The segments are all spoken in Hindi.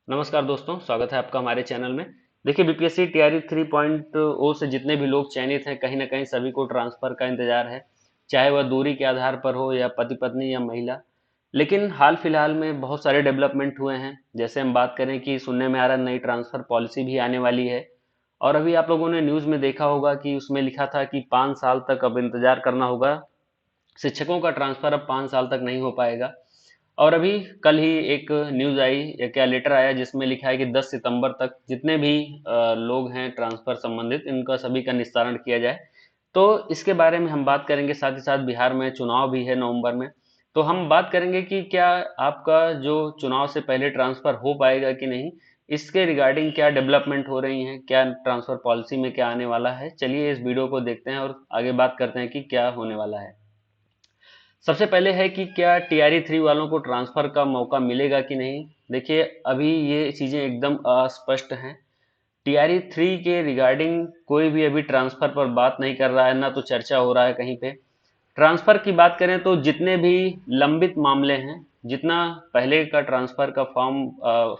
नमस्कार दोस्तों, स्वागत है आपका हमारे चैनल में। देखिए, बीपीएससी टीआरई 3.0 से जितने भी लोग चयनित हैं, कहीं ना कहीं सभी को ट्रांसफर का इंतजार है, चाहे वह दूरी के आधार पर हो या पति पत्नी या महिला। लेकिन हाल फिलहाल में बहुत सारे डेवलपमेंट हुए हैं। जैसे हम बात करें कि सुनने में आ रहा नई ट्रांसफर पॉलिसी भी आने वाली है। और अभी आप लोगों ने न्यूज़ में देखा होगा कि उसमें लिखा था कि 5 साल तक अब इंतजार करना होगा। शिक्षकों का ट्रांसफर अब 5 साल तक नहीं हो पाएगा। और अभी कल ही एक न्यूज़ आई या क्या लेटर आया जिसमें लिखा है कि 10 सितंबर तक जितने भी लोग हैं ट्रांसफर संबंधित, इनका सभी का निस्तारण किया जाए। तो इसके बारे में हम बात करेंगे। साथ ही साथ बिहार में चुनाव भी है नवंबर में। तो हम बात करेंगे कि क्या आपका जो चुनाव से पहले ट्रांसफर हो पाएगा कि नहीं, इसके रिगार्डिंग क्या डेवलपमेंट हो रही हैं, क्या ट्रांसफर पॉलिसी में क्या आने वाला है। चलिए इस वीडियो को देखते हैं और आगे बात करते हैं कि क्या होने वाला है। सबसे पहले है कि क्या टीआरई 3 वालों को ट्रांसफर का मौका मिलेगा कि नहीं। देखिए, अभी ये चीजें एकदम अस्पष्ट हैं। टीआरई 3 के रिगार्डिंग कोई भी अभी ट्रांसफर पर बात नहीं कर रहा है, ना तो चर्चा हो रहा है कहीं पे। ट्रांसफर की बात करें तो जितने भी लंबित मामले हैं, जितना पहले का ट्रांसफर का फॉर्म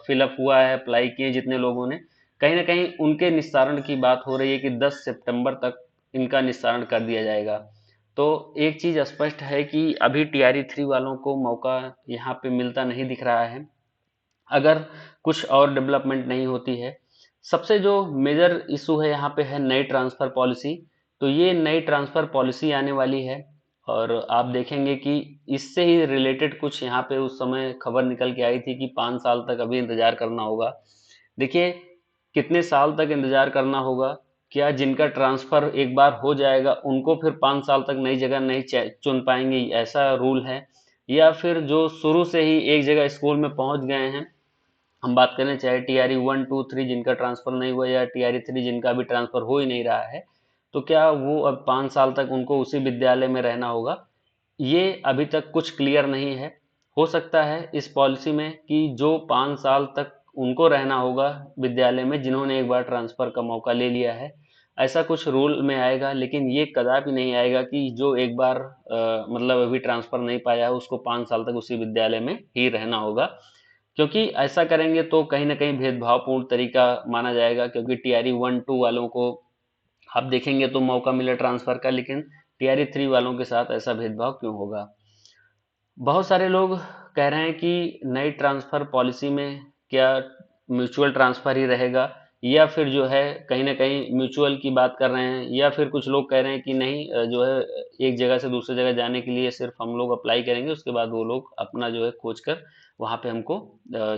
फिलअप हुआ है, अप्लाई किए जितने लोगों ने, कहीं ना कहीं उनके निस्तारण की बात हो रही है कि 10 सितंबर तक इनका निस्तारण कर दिया जाएगा। तो एक चीज स्पष्ट है कि अभी टीआरई 3 वालों को मौका यहाँ पे मिलता नहीं दिख रहा है, अगर कुछ और डेवलपमेंट नहीं होती है। सबसे जो मेजर इशू है यहाँ पे है नई ट्रांसफर पॉलिसी। तो ये नई ट्रांसफर पॉलिसी आने वाली है और आप देखेंगे कि इससे ही रिलेटेड कुछ यहाँ पे उस समय खबर निकल के आई थी कि 5 साल तक अभी इंतजार करना होगा। देखिए, कितने साल तक इंतजार करना होगा। क्या जिनका ट्रांसफर एक बार हो जाएगा उनको फिर 5 साल तक नई जगह नहीं चुन पाएंगे, ऐसा रूल है? या फिर जो शुरू से ही एक जगह स्कूल में पहुंच गए हैं, हम बात करें चाहे टीआरई 1 2 3 जिनका ट्रांसफर नहीं हुआ या टीआरई 3 जिनका अभी ट्रांसफर हो ही नहीं रहा है, तो क्या वो अब 5 साल तक उनको उसी विद्यालय में रहना होगा? ये अभी तक कुछ क्लियर नहीं है। हो सकता है इस पॉलिसी में कि जो 5 साल तक उनको रहना होगा विद्यालय में जिन्होंने एक बार ट्रांसफर का मौका ले लिया है, ऐसा कुछ रूल में आएगा। लेकिन ये कदापि नहीं आएगा कि जो एक बार मतलब अभी ट्रांसफर नहीं पाया है उसको 5 साल तक उसी विद्यालय में ही रहना होगा। क्योंकि ऐसा करेंगे तो कहीं ना कहीं भेदभावपूर्ण तरीका माना जाएगा, क्योंकि टीआरई 1 2 वालों को आप देखेंगे तो मौका मिला ट्रांसफर का, लेकिन टीआरई 3 वालों के साथ ऐसा भेदभाव क्यों होगा। बहुत सारे लोग कह रहे हैं कि नई ट्रांसफर पॉलिसी में क्या म्यूचुअल ट्रांसफर ही रहेगा, या फिर जो है कहीं ना कहीं म्यूचुअल की बात कर रहे हैं, या फिर कुछ लोग कह रहे हैं कि नहीं, जो है एक जगह से दूसरी जगह जाने के लिए सिर्फ हम लोग अप्लाई करेंगे, उसके बाद वो लोग अपना जो है खोज कर वहाँ पे हमको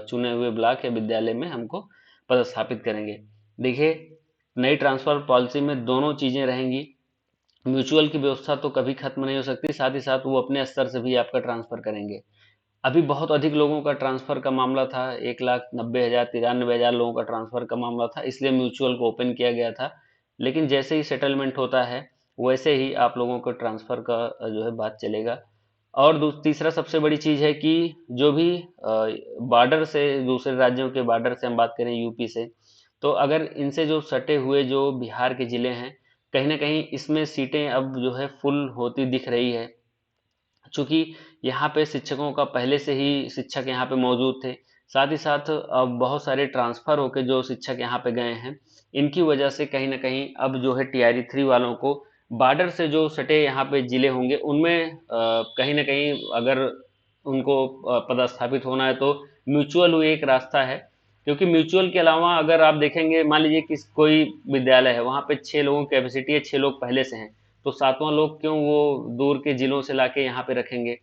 चुने हुए ब्लॉक या विद्यालय में हमको पदस्थापित करेंगे। देखिए, नई ट्रांसफर पॉलिसी में दोनों चीज़ें रहेंगी। म्यूचुअल की व्यवस्था तो कभी खत्म नहीं हो सकती, साथ ही साथ वो अपने स्तर से भी आपका ट्रांसफर करेंगे। अभी बहुत अधिक लोगों का ट्रांसफर का मामला था, 1,90,000 93,000 लोगों का ट्रांसफर का मामला था, इसलिए म्यूचुअल को ओपन किया गया था। लेकिन जैसे ही सेटलमेंट होता है वैसे ही आप लोगों को ट्रांसफर का जो है बात चलेगा। और तीसरा सबसे बड़ी चीज़ है कि जो भी बॉर्डर से, दूसरे राज्यों के बॉर्डर से हम बात करें यूपी से, तो अगर इनसे जो सटे हुए जो बिहार के ज़िले हैं, कहीं ना कहीं इसमें सीटें अब जो है फुल होती दिख रही है। चूंकि यहाँ पे शिक्षकों का पहले से ही शिक्षक यहाँ पे मौजूद थे, साथ ही साथ अब बहुत सारे ट्रांसफर होके जो शिक्षक यहाँ पे गए हैं, इनकी वजह से कहीं ना कहीं अब जो है टीआरई 3 वालों को बॉर्डर से जो सटे यहाँ पे जिले होंगे उनमें कहीं ना कहीं अगर उनको पदस्थापित होना है तो म्यूचुअल एक रास्ता है। क्योंकि म्यूचुअल के अलावा अगर आप देखेंगे, मान लीजिए कि कोई विद्यालय है, वहाँ पे 6 लोगों की कैपेसिटी है, 6 लोग पहले से हैं, तो सातवां लोग क्यों वो दूर के जिलों से लाके यहाँ पे रखेंगे।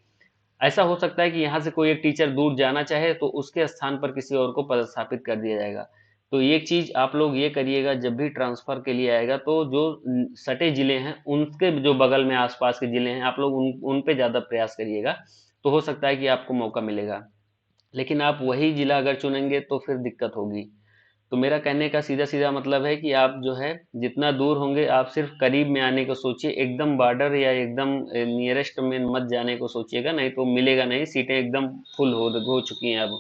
ऐसा हो सकता है कि यहाँ से कोई एक टीचर दूर जाना चाहे तो उसके स्थान पर किसी और को पदस्थापित कर दिया जाएगा। तो एक चीज आप लोग ये करिएगा, जब भी ट्रांसफर के लिए आएगा तो जो सटे जिले हैं उनके जो बगल में आसपास के जिले हैं, आप लोग उन पे ज्यादा प्रयास करिएगा। तो हो सकता है कि आपको मौका मिलेगा। लेकिन आप वही जिला अगर चुनेंगे तो फिर दिक्कत होगी। तो मेरा कहने का सीधा सीधा मतलब है कि आप जो है जितना दूर होंगे आप सिर्फ करीब में आने को सोचिए, एकदम बॉर्डर या एकदम नियरेस्ट में मत जाने को सोचिएगा, नहीं तो मिलेगा नहीं, सीटें एकदम फुल हो चुकी हैं अब।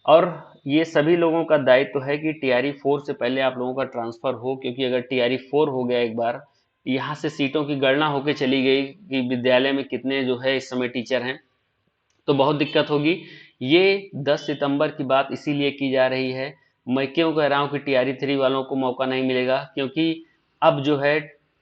और ये सभी लोगों का दायित्व है कि टीआरई 4 से पहले आप लोगों का ट्रांसफर हो, क्योंकि अगर टीआरई 4 हो गया एक बार, यहाँ से सीटों की गणना होके चली गई कि विद्यालय में कितने जो है इस समय टीचर हैं, तो बहुत दिक्कत होगी। ये 10 सितंबर की बात इसीलिए की जा रही है। मैं क्यों कह रहा हूँ कि टीआरई 3 वालों को मौका नहीं मिलेगा, क्योंकि अब जो है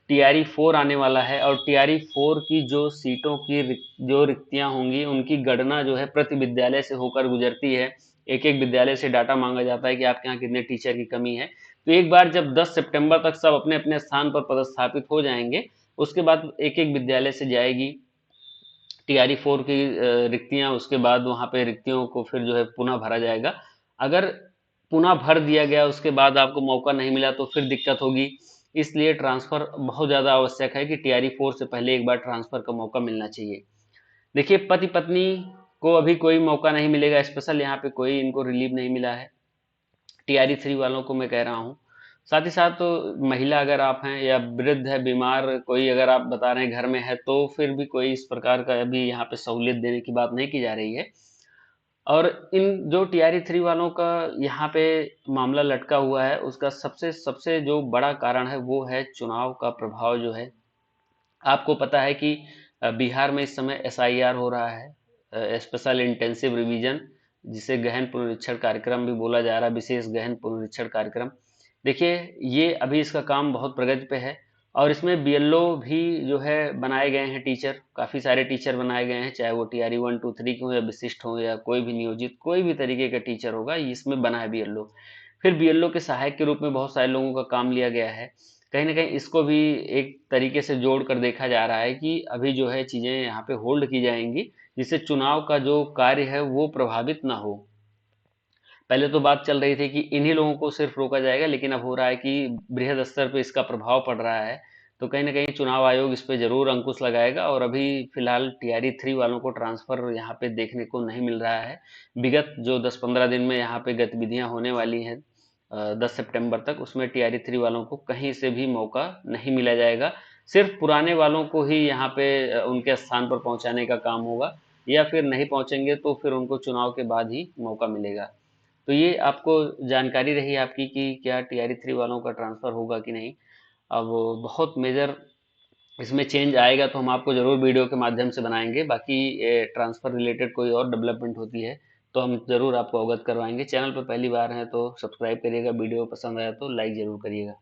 टीआरई 4 आने वाला है और टीआरई 4 की जो सीटों की जो रिक्तियां होंगी उनकी गणना जो है प्रति विद्यालय से होकर गुजरती है। एक एक विद्यालय से डाटा मांगा जाता है कि आपके यहाँ कितने टीचर की कमी है। तो एक बार जब 10 सितंबर तक सब अपने अपने स्थान पर पदस्थापित हो जाएंगे, उसके बाद एक एक विद्यालय से जाएगी टीआरई 4 की रिक्तियां, उसके बाद वहां पे रिक्तियों को फिर जो है पुनः भरा जाएगा। अगर पुनः भर दिया गया उसके बाद आपको मौका नहीं मिला तो फिर दिक्कत होगी। इसलिए ट्रांसफर बहुत ज़्यादा आवश्यक है कि टीआरई 4 से पहले एक बार ट्रांसफर का मौका मिलना चाहिए। देखिए, पति पत्नी को अभी कोई मौका नहीं मिलेगा, स्पेशल यहाँ पे कोई इनको रिलीव नहीं मिला है। टीआरई 3 वालों को मैं कह रहा हूँ। साथ ही साथ तो महिला अगर आप हैं या वृद्ध है, बीमार कोई अगर आप बता रहे हैं घर में है, तो फिर भी कोई इस प्रकार का अभी यहाँ पे सहूलियत देने की बात नहीं की जा रही है। और इन जो टीआरई 3 वालों का यहाँ पे मामला लटका हुआ है, उसका सबसे सबसे जो बड़ा कारण है वो है चुनाव का प्रभाव जो है। आपको पता है कि बिहार में इस समय एसआईआर हो रहा है, स्पेशल इंटेंसिव रिवीजन, जिसे गहन पुनरीक्षण कार्यक्रम भी बोला जा रहा है, विशेष गहन पुनरीक्षण कार्यक्रम। देखिए, ये अभी इसका काम बहुत प्रगति पे है और इसमें बीएलओ भी जो है बनाए गए हैं, टीचर काफ़ी सारे टीचर बनाए गए हैं, चाहे वो टीआरई 1 2 3 के हों या विशिष्ट हो या कोई भी नियोजित कोई भी तरीके का टीचर होगा, इसमें बना है बीएलओ। फिर बीएलओ के सहायक के रूप में बहुत सारे लोगों का काम लिया गया है। कहीं न कहीं इसको भी एक तरीके से जोड़ कर देखा जा रहा है कि अभी जो है चीज़ें यहाँ पे होल्ड की जाएँगी, जिससे चुनाव का जो कार्य है वो प्रभावित ना हो। पहले तो बात चल रही थी कि इन्हीं लोगों को सिर्फ रोका जाएगा, लेकिन अब हो रहा है कि बृहद स्तर पे इसका प्रभाव पड़ रहा है। तो कहीं न कहीं चुनाव आयोग इस पे ज़रूर अंकुश लगाएगा और अभी फ़िलहाल टीआरई 3 वालों को ट्रांसफ़र यहाँ पे देखने को नहीं मिल रहा है। विगत जो 10-15 दिन में यहाँ पे गतिविधियाँ होने वाली हैं 10 सितंबर तक, उसमें टीआरई 3 वालों को कहीं से भी मौका नहीं मिला जाएगा। सिर्फ पुराने वालों को ही यहाँ पे उनके स्थान पर पहुँचाने का काम होगा, या फिर नहीं पहुँचेंगे तो फिर उनको चुनाव के बाद ही मौका मिलेगा। तो ये आपको जानकारी रही आपकी कि क्या टीआरई 3 वालों का ट्रांसफ़र होगा कि नहीं। अब बहुत मेजर इसमें चेंज आएगा तो हम आपको ज़रूर वीडियो के माध्यम से बनाएंगे। बाकी ट्रांसफ़र रिलेटेड कोई और डेवलपमेंट होती है तो हम ज़रूर आपको अवगत करवाएंगे। चैनल पर पहली बार हैं तो सब्सक्राइब करिएगा, वीडियो पसंद आया तो लाइक ज़रूर करिएगा।